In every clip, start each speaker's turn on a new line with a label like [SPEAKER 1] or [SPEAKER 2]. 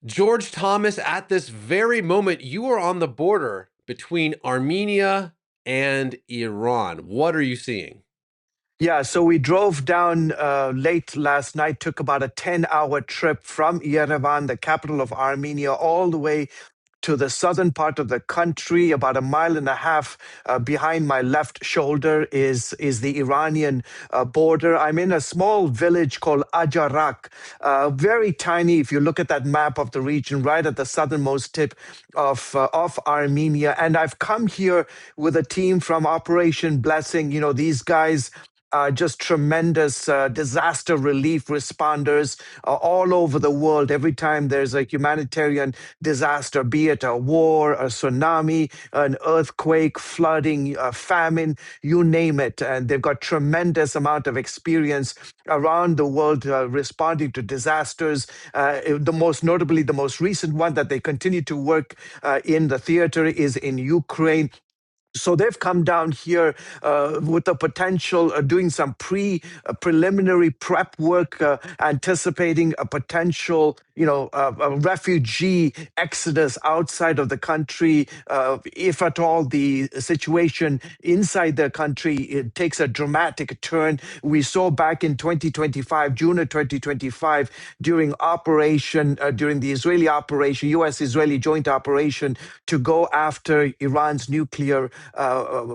[SPEAKER 1] George Thomas, at this very moment, you are on the border between Armenia and Iran. What are you seeing?
[SPEAKER 2] Yeah, so we drove down late last night, took about a 10-hour trip from Yerevan, the capital of Armenia, all the way to the southern part of the country. About a mile and a half behind my left shoulder is the Iranian border. I'm in a small village called Ajarak, very tiny. If you look at that map of the region, right at the southernmost tip of Armenia, and I've come here with a team from Operation Blessing. You know, these guys just tremendous disaster relief responders all over the world. Every time there's a humanitarian disaster, be it a war, a tsunami, an earthquake, flooding, famine, you name it. And they've got tremendous amount of experience around the world responding to disasters. The most notably, the most recent one that they continue to work in the theater is in Ukraine. So they've come down here with the potential doing some preliminary prep work, anticipating a potential, a refugee exodus outside of the country. If at all the situation inside the country it takes a dramatic turn. We saw back in 2025, June of 2025, during the Israeli operation, U.S.-Israeli joint operation to go after Iran's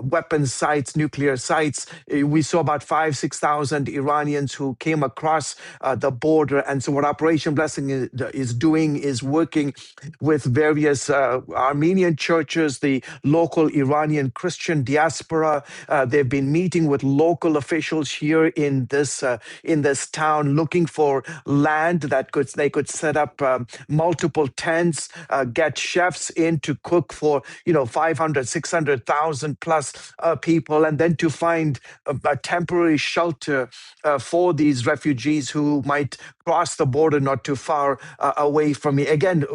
[SPEAKER 2] weapons sites, nuclear sites. We saw about 6,000 Iranians who came across the border. And so, what Operation Blessing is doing is working with various Armenian churches, the local Iranian Christian diaspora. They've been meeting with local officials here in this town, looking for land that they could set up multiple tents, get chefs in to cook for 500, 600,000 plus people, and then to find a temporary shelter for these refugees who might cross the border not too far away from me. Again,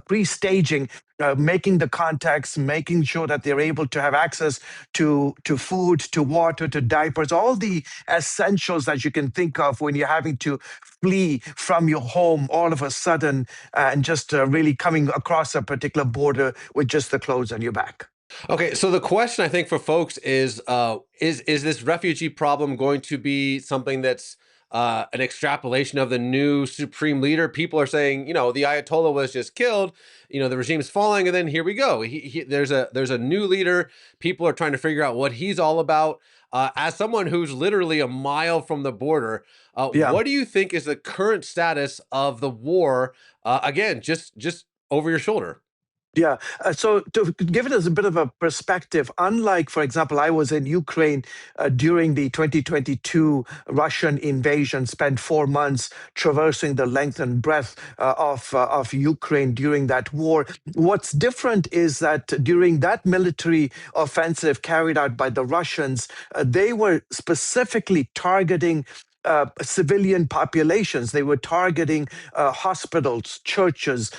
[SPEAKER 2] pre-staging, making the contacts, making sure that they're able to have access to food, to water, to diapers, all the essentials that you can think of when you're having to flee from your home all of a sudden and just really coming across a particular border with just the clothes on your back.
[SPEAKER 1] Okay, so the question I think for folks is this refugee problem going to be something that's an extrapolation of the new supreme leader? People are saying, the Ayatollah was just killed, the regime's falling, and then here we go. There's a new leader. People are trying to figure out what he's all about. As someone who's literally a mile from the border,
[SPEAKER 2] Yeah.
[SPEAKER 1] what do you think is the current status of the war? Again, just over your shoulder.
[SPEAKER 2] Yeah. So to give it as a bit of a perspective, unlike, for example, I was in Ukraine during the 2022 Russian invasion, spent 4 months traversing the length and breadth of Ukraine during that war. What's different is that during that military offensive carried out by the Russians, they were specifically targeting civilian populations. They were targeting hospitals, churches,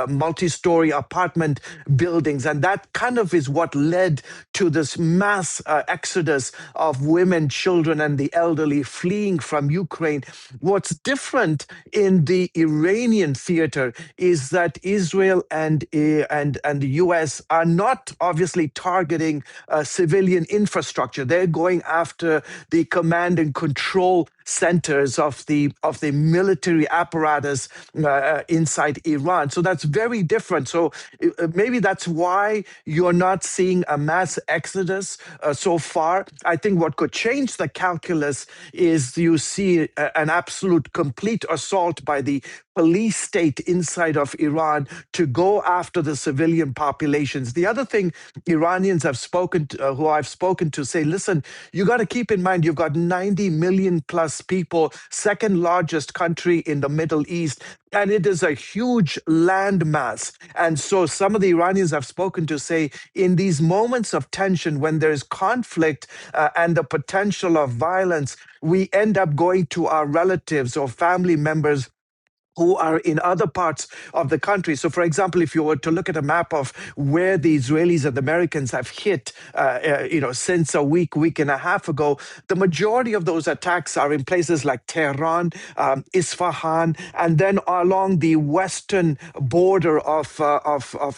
[SPEAKER 2] multi-story apartment buildings, and that kind of is what led to this mass exodus of women, children, and the elderly fleeing from Ukraine. What's different in the Iranian theater is that Israel and the U.S. are not obviously targeting civilian infrastructure. They're going after the command and control centers of the military apparatus inside Iran. So that's very different. So maybe that's why you're not seeing a mass exodus so far. I think what could change the calculus is you see an absolute complete assault by the police state inside of Iran to go after the civilian populations. The other thing Iranians who I've spoken to say, listen, you got to keep in mind you've got 90 million plus people, second largest country in the Middle East, and it is a huge landmass. And so some of the Iranians I've spoken to say in these moments of tension, when there's conflict and the potential of violence, we end up going to our relatives or family members who are in other parts of the country. So, for example, if you were to look at a map of where the Israelis and the Americans have hit, since a week and a half ago, the majority of those attacks are in places like Tehran, Isfahan, and then along the western border of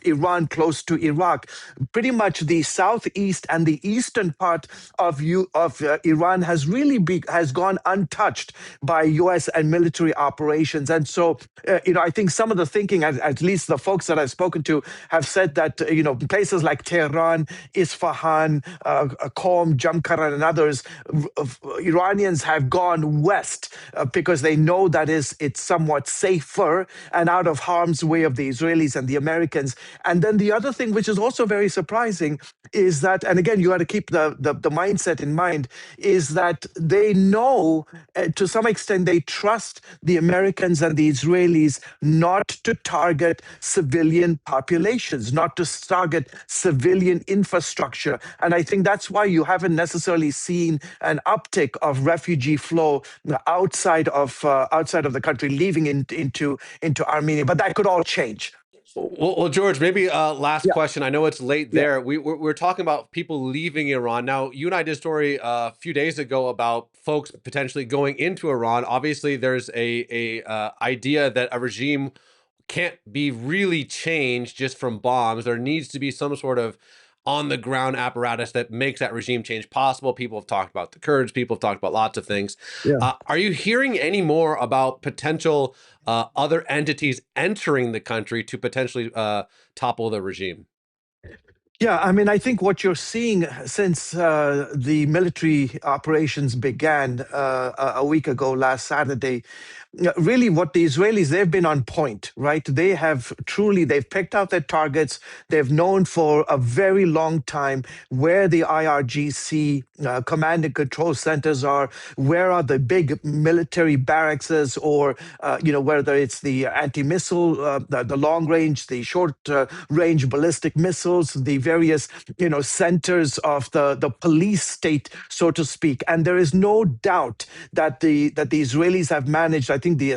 [SPEAKER 2] Iran, close to Iraq. Pretty much the southeast and the eastern part of Iran has gone untouched by U.S. and military operations, and so I think some of the thinking, at least the folks that I've spoken to, have said that places like Tehran, Isfahan, Qom, Jamkaran, and others, Iranians have gone west because they know that it's somewhat safer and out of harm's way of the Israelis and the Americans. And then the other thing, which is also very surprising, is that, and again, you got to keep the mindset in mind, is that they know, to some extent, they trust the Americans and the Israelis not to target civilian populations, not to target civilian infrastructure. And I think that's why you haven't necessarily seen an uptick of refugee flow outside of the country, leaving into Armenia. But that could all change.
[SPEAKER 1] Well, George, maybe last
[SPEAKER 2] Yeah,
[SPEAKER 1] question. I know it's late
[SPEAKER 2] yeah,
[SPEAKER 1] there. We're talking about people leaving Iran. Now, you and I did a story a few days ago about folks potentially going into Iran. Obviously, there's a idea that a regime can't be really changed just from bombs. There needs to be some sort of on the ground apparatus that makes that regime change possible. People have talked about the Kurds. People have talked about lots of things.
[SPEAKER 2] yeah.
[SPEAKER 1] Are you hearing any more about potential other entities entering the country to potentially topple the regime?
[SPEAKER 2] Yeah, I mean, I think what you're seeing since the military operations began a week ago, last Saturday, really what the Israelis, they've been on point, right? They've picked out their targets. They've known for a very long time where the IRGC command and control centers are, where are the big military barracks, or, whether it's the anti-missile, the long range, the short range ballistic missiles, the various, centers of the police state, so to speak. And there is no doubt that the Israelis have managed. I think the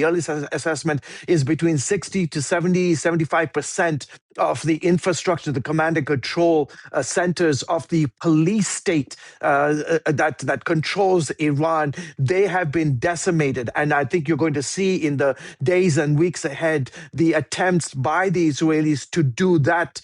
[SPEAKER 2] early assessment is between 60 to 70, 75% of the infrastructure, the command and control centers of the police state that controls Iran. They have been decimated. And I think you're going to see in the days and weeks ahead the attempts by the Israelis to do that,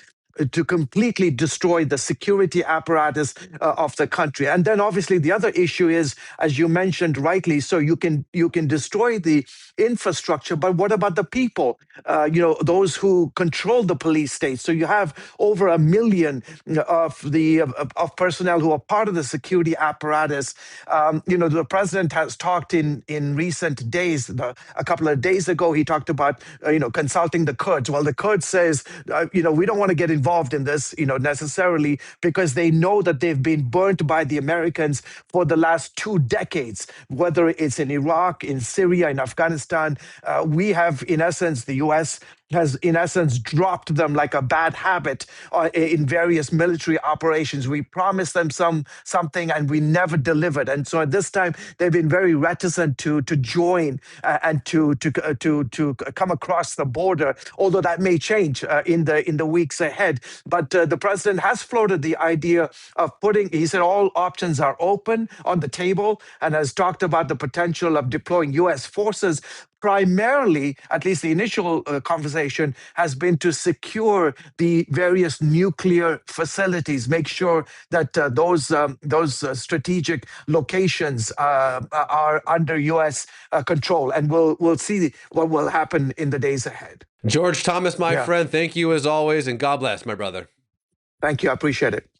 [SPEAKER 2] to completely destroy the security apparatus of the country. And then obviously the other issue is, as you mentioned rightly, so you can destroy the infrastructure, but what about the people? Those who control the police state. So you have over 1 million of personnel who are part of the security apparatus. The president has talked in recent days. A couple of days ago, he talked about consulting the Kurds. Well, the Kurds says we don't want to get involved in this necessarily, because they know that they've been burnt by the Americans for the last 2 decades, whether it's in Iraq, in Syria, in Afghanistan. We have, in essence, the U.S. has, in essence, dropped them like a bad habit in various military operations. We promised them something and we never delivered. And so at this time, they've been very reticent to join and to come across the border, although that may change in the weeks ahead. But the president has floated the idea of he said all options are open on the table, and has talked about the potential of deploying U.S. forces. Primarily, at least the initial conversation has been to secure the various nuclear facilities, make sure that those strategic locations are under U.S. Control, and we'll see what will happen in the days ahead.
[SPEAKER 1] George Thomas, my
[SPEAKER 2] Yeah,
[SPEAKER 1] friend, thank you as always, and God bless, my brother.
[SPEAKER 2] thank you. I appreciate it.